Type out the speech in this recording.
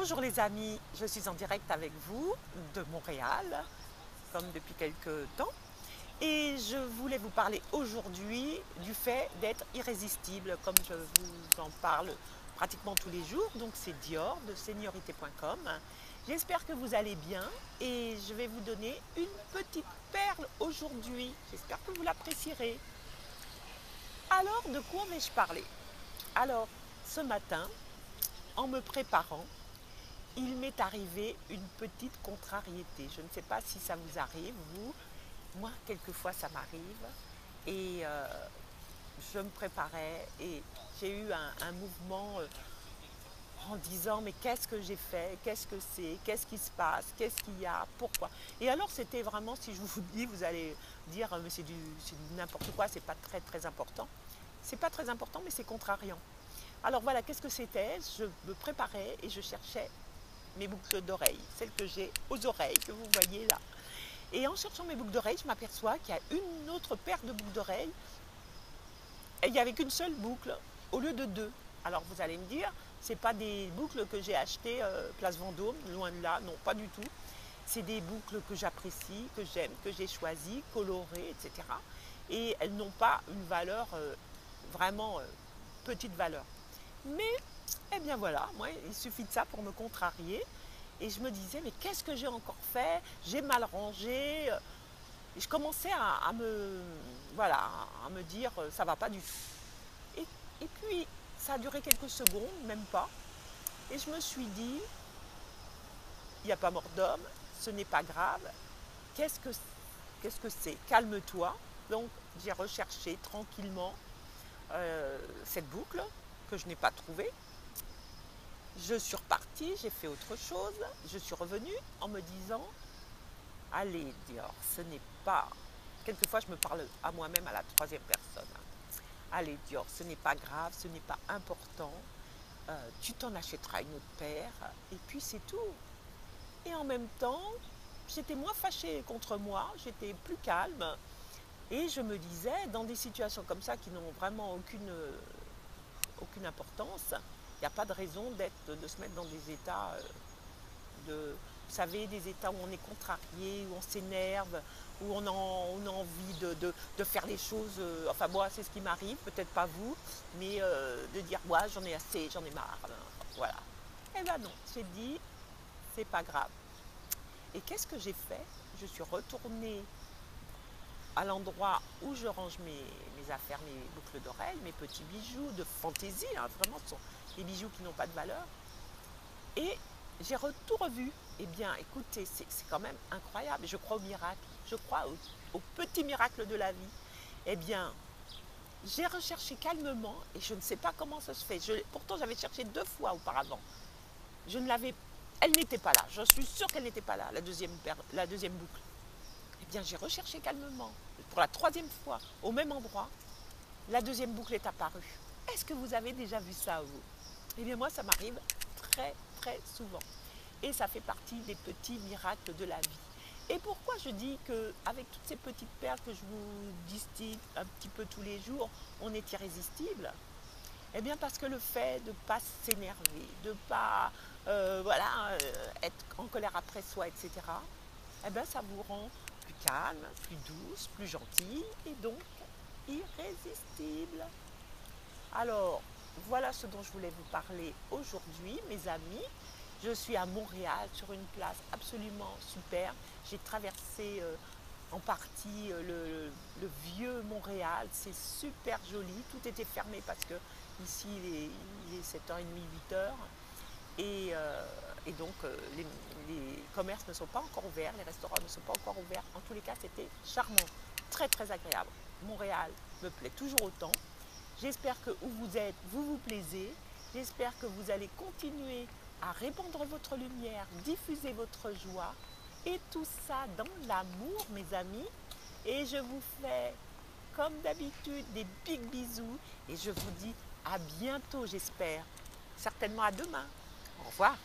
Bonjour les amis, je suis en direct avec vous de Montréal, comme depuis quelques temps. Et je voulais vous parler aujourd'hui du fait d'être irrésistible, comme je vous en parle pratiquement tous les jours. Donc c'est Dior de seniorité.com. J'espère que vous allez bien et je vais vous donner une petite perle aujourd'hui. J'espère que vous l'apprécierez. Alors, de quoi vais-je parler? Alors, ce matin, en me préparant, il m'est arrivé une petite contrariété. Je ne sais pas si ça vous arrive, vous. Moi, quelquefois, ça m'arrive. Et je me préparais et j'ai eu un mouvement en disant mais qu'est-ce que j'ai fait? Qu'est-ce que c'est? Qu'est-ce qui se passe? Qu'est-ce qu'il y a? Pourquoi? Et alors, c'était vraiment, si je vous dis, vous allez dire mais c'est du n'importe quoi, c'est pas très très important. C'est pas très important, mais c'est contrariant. Alors voilà, qu'est-ce que c'était? Je me préparais et je cherchais mes boucles d'oreilles, celles que j'ai aux oreilles, que vous voyez là. Et en cherchant mes boucles d'oreilles, je m'aperçois qu'il y a une autre paire de boucles d'oreilles et il n'y avait qu'une seule boucle au lieu de deux. Alors vous allez me dire, ce n'est pas des boucles que j'ai achetées place Vendôme, loin de là, non, pas du tout. C'est des boucles que j'apprécie, que j'aime, que j'ai choisies, colorées, etc. Et elles n'ont pas une valeur, vraiment petite valeur. Mais, eh bien voilà, moi, il suffit de ça pour me contrarier. Et je me disais, mais qu'est-ce que j'ai encore fait? J'ai mal rangé. Et je commençais voilà, à me dire, ça va pas du tout. Et puis, ça a duré quelques secondes, même pas. Et je me suis dit, il n'y a pas mort d'homme, ce n'est pas grave. Qu'est-ce que c'est? Calme-toi. Donc, j'ai recherché tranquillement cette boucle que je n'ai pas trouvée. Je suis repartie, j'ai fait autre chose. Je suis revenue en me disant, allez Dior, ce n'est pas... Quelquefois, je me parle à moi-même à la troisième personne. Allez Dior, ce n'est pas grave, ce n'est pas important. Tu t'en achèteras une autre paire et puis c'est tout. Et en même temps, j'étais moins fâchée contre moi, j'étais plus calme. Et je me disais, dans des situations comme ça qui n'ont vraiment aucune importance, il n'y a pas de raison de se mettre dans des états vous savez, des états où on est contrarié, où on s'énerve, où on a envie de faire les choses. Enfin, moi, c'est ce qui m'arrive, peut-être pas vous, mais de dire, ouais, j'en ai assez, j'en ai marre. Voilà. Eh ben non, j'ai dit, c'est pas grave. Et qu'est-ce que j'ai fait? Je suis retournée à l'endroit où je range mes affaires, mes boucles d'oreilles, mes petits bijoux de fantaisie, hein, vraiment, ce sont des bijoux qui n'ont pas de valeur. Et j'ai tout revu. Eh bien, écoutez, c'est quand même incroyable. Je crois au miracle. Je crois au petit miracle de la vie. Eh bien, j'ai recherché calmement et je ne sais pas comment ça se fait. Pourtant, j'avais cherché 2 fois auparavant. Je ne l'avais... Elle n'était pas là. Je suis sûre qu'elle n'était pas là, la deuxième boucle. Eh bien, j'ai recherché calmement. Pour la 3e fois, au même endroit, la 2e boucle est apparue. Est-ce que vous avez déjà vu ça, vous? Eh bien, moi, ça m'arrive très, très souvent. Et ça fait partie des petits miracles de la vie. Et pourquoi je dis qu'avec toutes ces petites perles que je vous distille un petit peu tous les jours, on est irrésistible? Eh bien parce que le fait de ne pas s'énerver, de ne pas être en colère après soi, etc., eh bien ça vous rend plus calme, plus douce, plus gentille et donc irrésistible. Alors, voilà ce dont je voulais vous parler aujourd'hui, mes amis. Je suis à Montréal, sur une place absolument super. J'ai traversé en partie le vieux Montréal. C'est super joli. Tout était fermé parce que ici, il est 7h30, 8h. Et donc, les commerces ne sont pas encore ouverts, les restaurants ne sont pas encore ouverts. En tous les cas, c'était charmant, très très agréable. Montréal me plaît toujours autant. J'espère que où vous êtes, vous vous plaisez. J'espère que vous allez continuer à répandre votre lumière, diffuser votre joie. Et tout ça dans l'amour, mes amis. Et je vous fais, comme d'habitude, des big bisous. Et je vous dis à bientôt, j'espère. Certainement à demain. Au revoir.